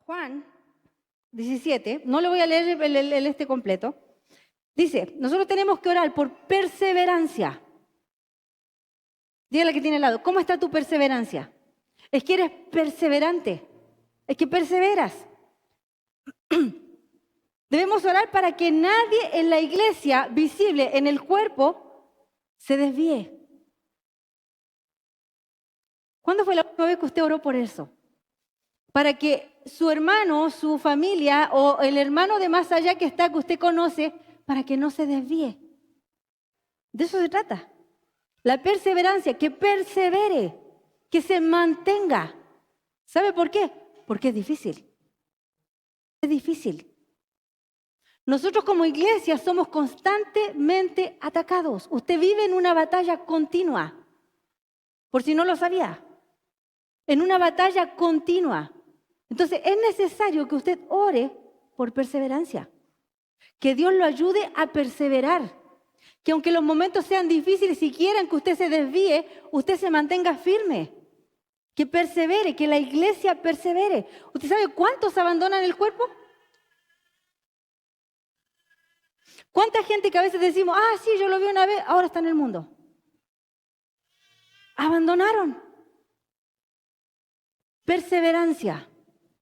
Juan 17, no le voy a leer el este completo, dice, nosotros tenemos que orar por perseverancia. Dígale que tiene al lado, ¿cómo está tu perseverancia? Es que eres perseverante, es que perseveras. Debemos orar para que nadie en la iglesia, visible en el cuerpo, se desvíe. ¿Cuándo fue la última vez que usted oró por eso? Para que su hermano, su familia o el hermano de más allá que está, que usted conoce, para que no se desvíe. De eso se trata. La perseverancia, que persevere, que se mantenga. ¿Sabe por qué? Porque es difícil. Es difícil. Nosotros como iglesia somos constantemente atacados. Usted vive en una batalla continua. Por si no lo sabía. En una batalla continua. Entonces es necesario que usted ore por perseverancia. Que Dios lo ayude a perseverar. Que aunque los momentos sean difíciles, si quieren que usted se desvíe, usted se mantenga firme. Que persevere, que la iglesia persevere. ¿Usted sabe cuántos abandonan el cuerpo? ¿Cuánta gente que a veces decimos, sí, yo lo vi una vez, ahora está en el mundo? Abandonaron. Perseverancia.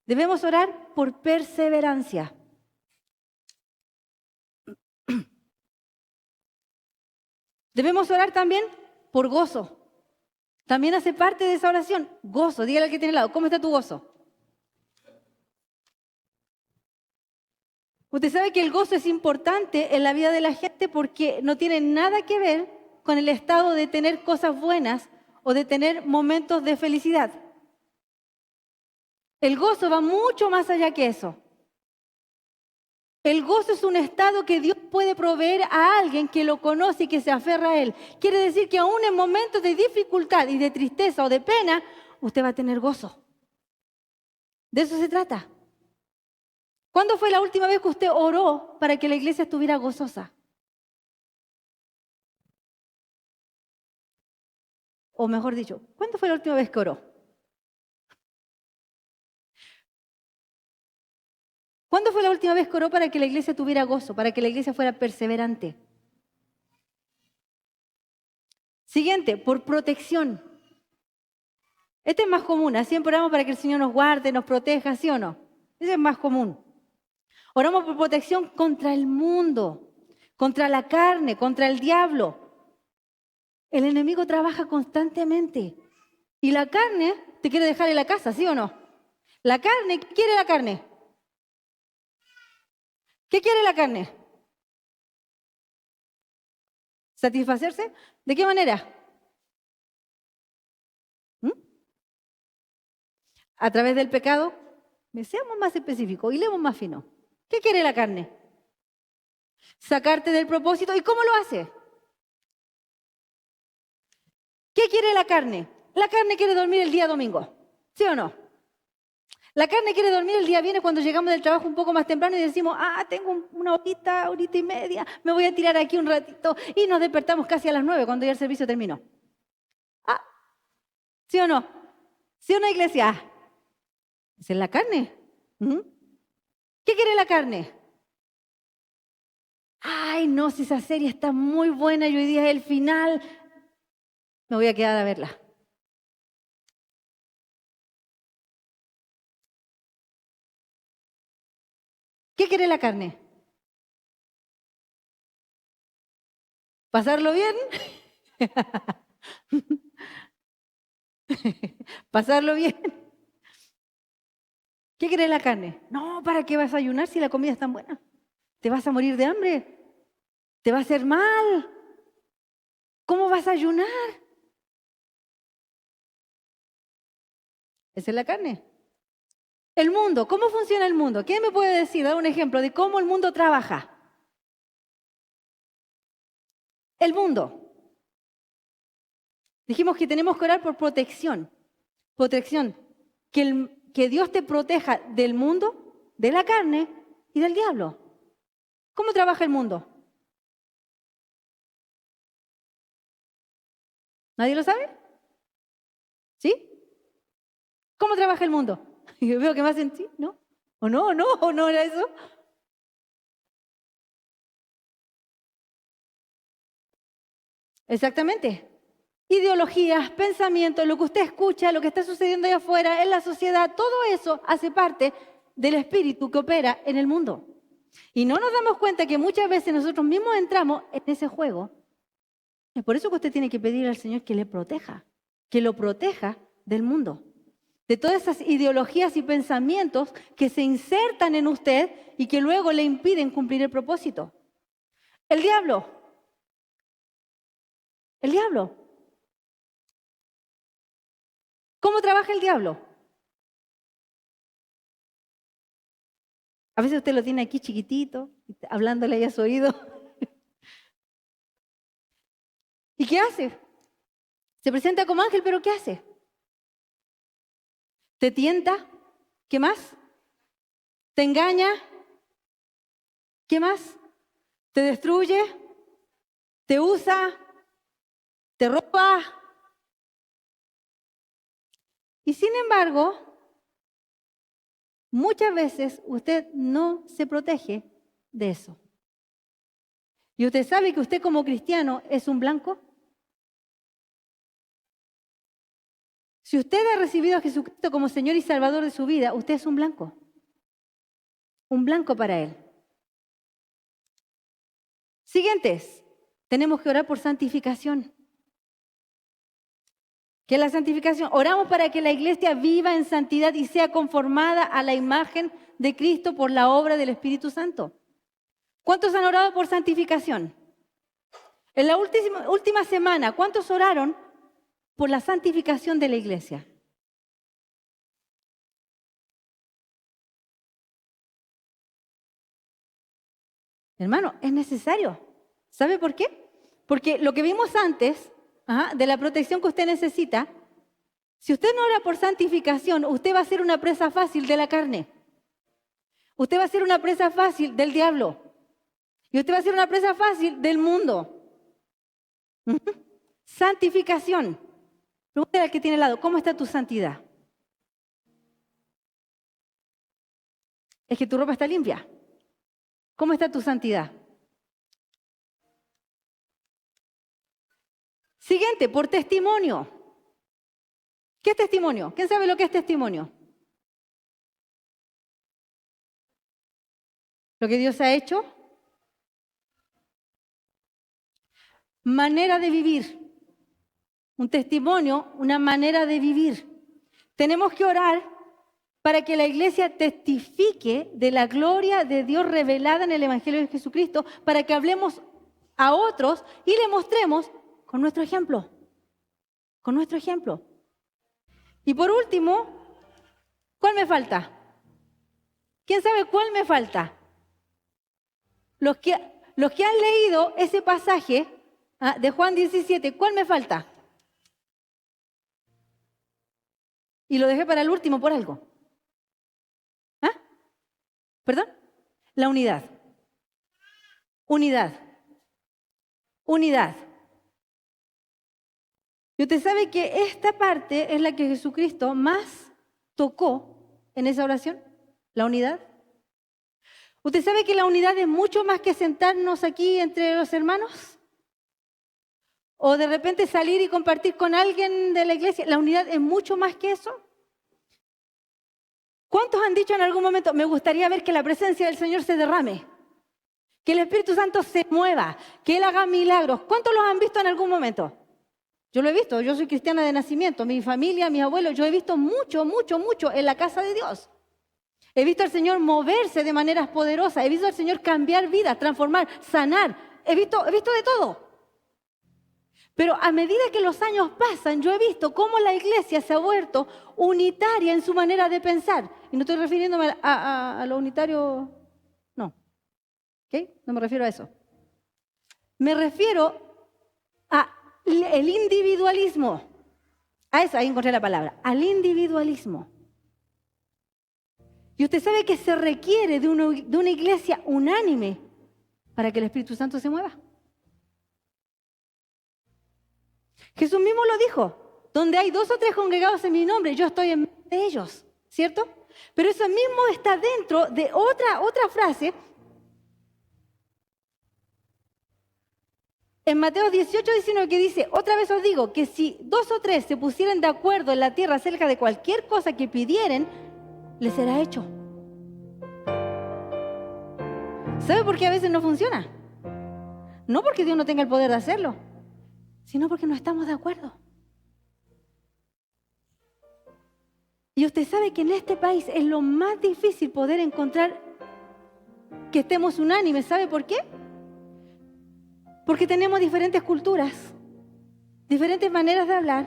Debemos orar por perseverancia. Debemos orar también por gozo. También hace parte de esa oración, gozo. Dígale al que tiene al lado, ¿cómo está tu gozo? Usted sabe que el gozo es importante en la vida de la gente porque no tiene nada que ver con el estado de tener cosas buenas o de tener momentos de felicidad. El gozo va mucho más allá que eso. El gozo es un estado que Dios puede proveer a alguien que lo conoce y que se aferra a Él. Quiere decir que aún en momentos de dificultad y de tristeza o de pena, usted va a tener gozo. De eso se trata. ¿Cuándo fue la última vez que usted oró para que la iglesia estuviera gozosa? O mejor dicho, ¿cuándo fue la última vez que oró? ¿Cuándo fue la última vez que oró para que la iglesia tuviera gozo, para que la iglesia fuera perseverante? Siguiente, por protección. Este es más común, siempre oramos para que el Señor nos guarde, nos proteja, ¿sí o no? Ese es más común. Oramos por protección contra el mundo, contra la carne, contra el diablo. El enemigo trabaja constantemente. Y la carne te quiere dejar en la casa, ¿sí o no? La carne, ¿qué quiere la carne? ¿Qué quiere la carne? ¿Satisfacerse? ¿De qué manera? A través del pecado. Seamos más específicos y leemos más fino. ¿Qué quiere la carne? Sacarte del propósito. ¿Y cómo lo hace? ¿Qué quiere la carne? La carne quiere dormir el día domingo, ¿sí o no? La carne quiere dormir el día viernes cuando llegamos del trabajo un poco más temprano y decimos, tengo una horita y media, me voy a tirar aquí un ratito y nos despertamos casi a las 9 cuando ya el servicio terminó. ¿Sí o no? ¿Sí o no, iglesia? Esa es la carne. ¿Qué quiere la carne? Ay, no, si esa serie está muy buena y hoy día es el final, me voy a quedar a verla. ¿Qué quiere la carne? ¿Pasarlo bien? ¿Pasarlo bien? ¿Qué quiere la carne? No, ¿para qué vas a ayunar si la comida es tan buena? Te vas a morir de hambre. Te va a hacer mal. ¿Cómo vas a ayunar? Esa es la carne. El mundo, ¿cómo funciona el mundo? ¿Quién me puede decir, dar un ejemplo de cómo el mundo trabaja? El mundo. Dijimos que tenemos que orar por protección. Protección. Que Dios te proteja del mundo, de la carne y del diablo. ¿Cómo trabaja el mundo? ¿Nadie lo sabe? ¿Sí? ¿Cómo trabaja el mundo? Yo veo que me hacen sí, ¿no? ¿O no? ¿O no? ¿O no era eso? Exactamente. Ideologías, pensamientos, lo que usted escucha, lo que está sucediendo allá afuera, en la sociedad, todo eso hace parte del espíritu que opera en el mundo. Y no nos damos cuenta que muchas veces nosotros mismos entramos en ese juego. Es por eso que usted tiene que pedir al Señor que le proteja, que lo proteja del mundo, de todas esas ideologías y pensamientos que se insertan en usted y que luego le impiden cumplir el propósito. El diablo. ¿Cómo trabaja el diablo? A veces usted lo tiene aquí chiquitito, hablándole ahí a su oído. ¿Y qué hace? Se presenta como ángel, pero ¿qué hace? ¿Te tienta? ¿Qué más? ¿Te engaña? ¿Qué más? ¿Te destruye? ¿Te usa? ¿Te roba? Y sin embargo, muchas veces usted no se protege de eso. ¿Y usted sabe que usted como cristiano es un blanco? Si usted ha recibido a Jesucristo como Señor y Salvador de su vida, usted es un blanco. Un blanco para Él. Siguientes, tenemos que orar por santificación. ¿Qué es la santificación? Oramos para que la iglesia viva en santidad y sea conformada a la imagen de Cristo por la obra del Espíritu Santo. ¿Cuántos han orado por santificación? En la última semana, ¿cuántos oraron por la santificación de la iglesia? Hermano, es necesario. ¿Sabe por qué? Porque lo que vimos antes, de la protección que usted necesita, si usted no ora por santificación, usted va a ser una presa fácil de la carne. Usted va a ser una presa fácil del diablo. Y usted va a ser una presa fácil del mundo. Santificación. Pregúntale al que tiene al lado, ¿cómo está tu santidad? Es que tu ropa está limpia. ¿Cómo está tu santidad? Siguiente, por testimonio. ¿Qué es testimonio? ¿Quién sabe lo que es testimonio? Lo que Dios ha hecho. Manera de vivir. Un testimonio, una manera de vivir. Tenemos que orar para que la iglesia testifique de la gloria de Dios revelada en el Evangelio de Jesucristo, para que hablemos a otros y le mostremos con nuestro ejemplo. Con nuestro ejemplo. Y por último, ¿cuál me falta? ¿Quién sabe cuál me falta? Los que han leído ese pasaje de Juan 17, ¿cuál me falta? Y lo dejé para el último por algo. ¿Perdón? La unidad. Unidad. Unidad. Y usted sabe que esta parte es la que Jesucristo más tocó en esa oración, la unidad. ¿Usted sabe que la unidad es mucho más que sentarnos aquí entre los hermanos? O de repente salir y compartir con alguien de la iglesia. La unidad es mucho más que eso. ¿Cuántos han dicho en algún momento, me gustaría ver que la presencia del Señor se derrame? Que el Espíritu Santo se mueva, que Él haga milagros. ¿Cuántos los han visto en algún momento? Yo lo he visto, yo soy cristiana de nacimiento, mi familia, mis abuelos, yo he visto mucho, mucho, mucho en la casa de Dios. He visto al Señor moverse de maneras poderosas, he visto al Señor cambiar vidas, transformar, sanar, he visto de todo. Pero a medida que los años pasan, yo he visto cómo la iglesia se ha vuelto unitaria en su manera de pensar. Y no estoy refiriéndome a lo unitario, no. ¿Okay? No me refiero a eso. Me refiero al individualismo. A eso, ahí encontré la palabra. Al individualismo. Y usted sabe que se requiere de una iglesia unánime para que el Espíritu Santo se mueva. Jesús mismo lo dijo, donde hay 2 o 3 congregados en mi nombre, yo estoy en medio de ellos, ¿cierto? Pero eso mismo está dentro de otra frase. En Mateo 18:19 que dice, otra vez os digo, que si 2 o 3 se pusieran de acuerdo en la tierra acerca de cualquier cosa que pidieren, les será hecho. ¿Sabe por qué a veces no funciona? No porque Dios no tenga el poder de hacerlo, sino porque no estamos de acuerdo. Y usted sabe que en este país es lo más difícil poder encontrar que estemos unánimes. ¿Sabe por qué? Porque tenemos diferentes culturas, diferentes maneras de hablar,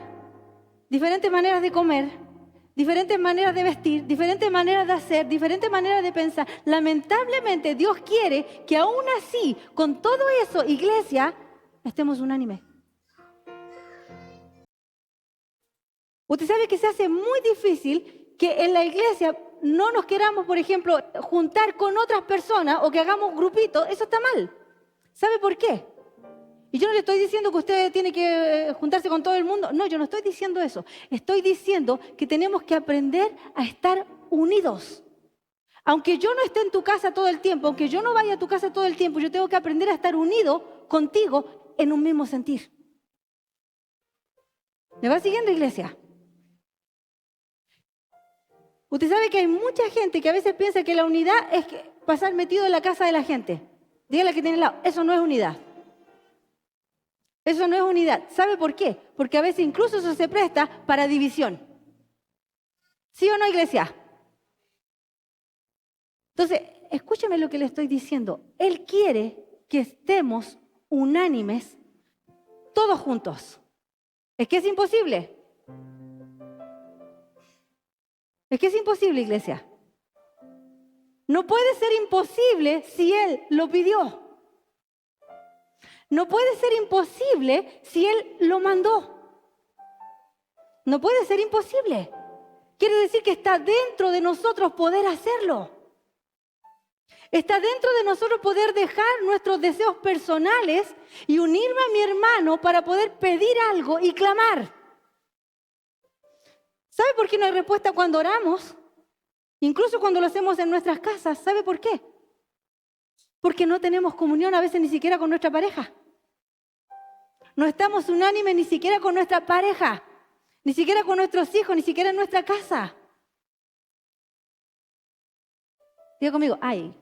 diferentes maneras de comer, diferentes maneras de vestir, diferentes maneras de hacer, diferentes maneras de pensar. Lamentablemente Dios quiere que aún así, con todo eso, iglesia, estemos unánimes. Usted sabe que se hace muy difícil que en la iglesia no nos queramos, por ejemplo, juntar con otras personas o que hagamos grupitos. Eso está mal. ¿Sabe por qué? Y yo no le estoy diciendo que usted tiene que juntarse con todo el mundo. No, yo no estoy diciendo eso. Estoy diciendo que tenemos que aprender a estar unidos. Aunque yo no esté en tu casa todo el tiempo, aunque yo no vaya a tu casa todo el tiempo, yo tengo que aprender a estar unido contigo en un mismo sentir. ¿Me va siguiendo, iglesia? Usted sabe que hay mucha gente que a veces piensa que la unidad es pasar metido en la casa de la gente. Dígale que tiene al lado. Eso no es unidad. Eso no es unidad. ¿Sabe por qué? Porque a veces incluso eso se presta para división. ¿Sí o no, iglesia? Entonces, escúcheme lo que le estoy diciendo. Él quiere que estemos unánimes todos juntos. ¿Es que es imposible? Es que es imposible, iglesia. No puede ser imposible si Él lo pidió. No puede ser imposible si Él lo mandó. No puede ser imposible. Quiere decir que está dentro de nosotros poder hacerlo. Está dentro de nosotros poder dejar nuestros deseos personales y unirme a mi hermano para poder pedir algo y clamar. ¿Sabe por qué no hay respuesta cuando oramos? Incluso cuando lo hacemos en nuestras casas. ¿Sabe por qué? Porque no tenemos comunión a veces ni siquiera con nuestra pareja. No estamos unánimes ni siquiera con nuestra pareja, ni siquiera con nuestros hijos, ni siquiera en nuestra casa. Diga conmigo, ay.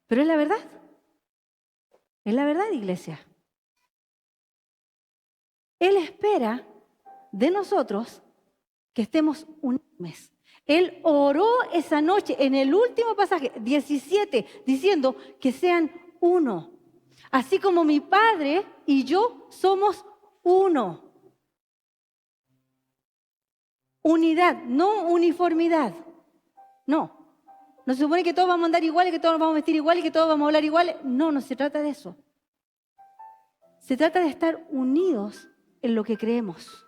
Pero es la verdad. Es la verdad, iglesia. Él espera de nosotros que estemos unánimes. Él oró esa noche en el último pasaje, 17, diciendo que sean uno. Así como mi Padre y yo somos uno. Unidad, no uniformidad. No. No se supone que todos vamos a andar iguales, que todos nos vamos a vestir iguales, que todos vamos a hablar iguales. No, no se trata de eso. Se trata de estar unidos en lo que creemos.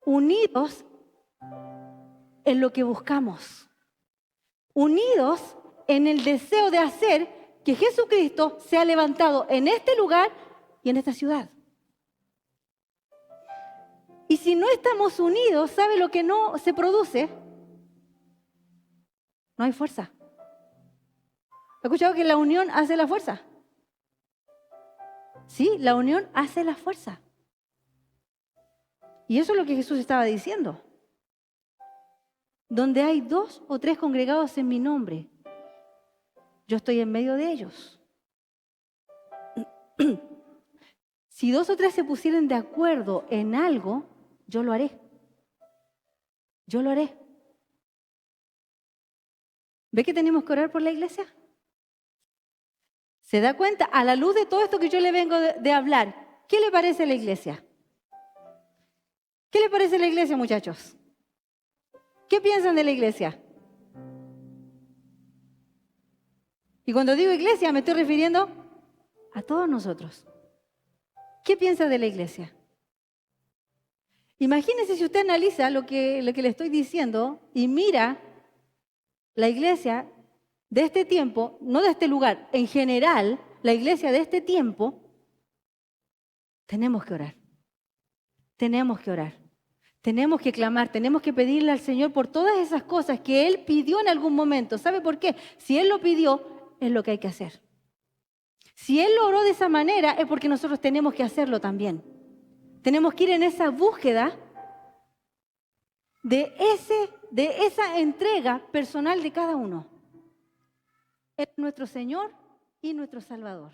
Unidos en lo que buscamos. Unidos en el deseo de hacer que Jesucristo sea levantado en este lugar y en esta ciudad. Y si no estamos unidos, ¿sabe lo que no se produce? No hay fuerza. ¿Ha escuchado que la unión hace la fuerza? Sí, la unión hace la fuerza. Y eso es lo que Jesús estaba diciendo. Donde hay 2 o 3 congregados en mi nombre, yo estoy en medio de ellos. Si 2 o 3 se pusieran de acuerdo en algo, yo lo haré. Yo lo haré. ¿Ve que tenemos que orar por la iglesia? ¿Se da cuenta? A la luz de todo esto que yo le vengo de hablar, ¿qué le parece a la iglesia? ¿Qué le parece a la iglesia, muchachos? ¿Qué piensan de la iglesia? Y cuando digo iglesia me estoy refiriendo a todos nosotros. ¿Qué piensa de la iglesia? Imagínese si usted analiza lo que le estoy diciendo y mira la iglesia de este tiempo, no de este lugar, en general, la iglesia de este tiempo, tenemos que orar. Tenemos que orar. Tenemos que clamar, tenemos que pedirle al Señor por todas esas cosas que Él pidió en algún momento. ¿Sabe por qué? Si Él lo pidió, es lo que hay que hacer. Si Él lo oró de esa manera, es porque nosotros tenemos que hacerlo también. Tenemos que ir en esa búsqueda de esa entrega personal de cada uno. Es nuestro Señor y nuestro Salvador.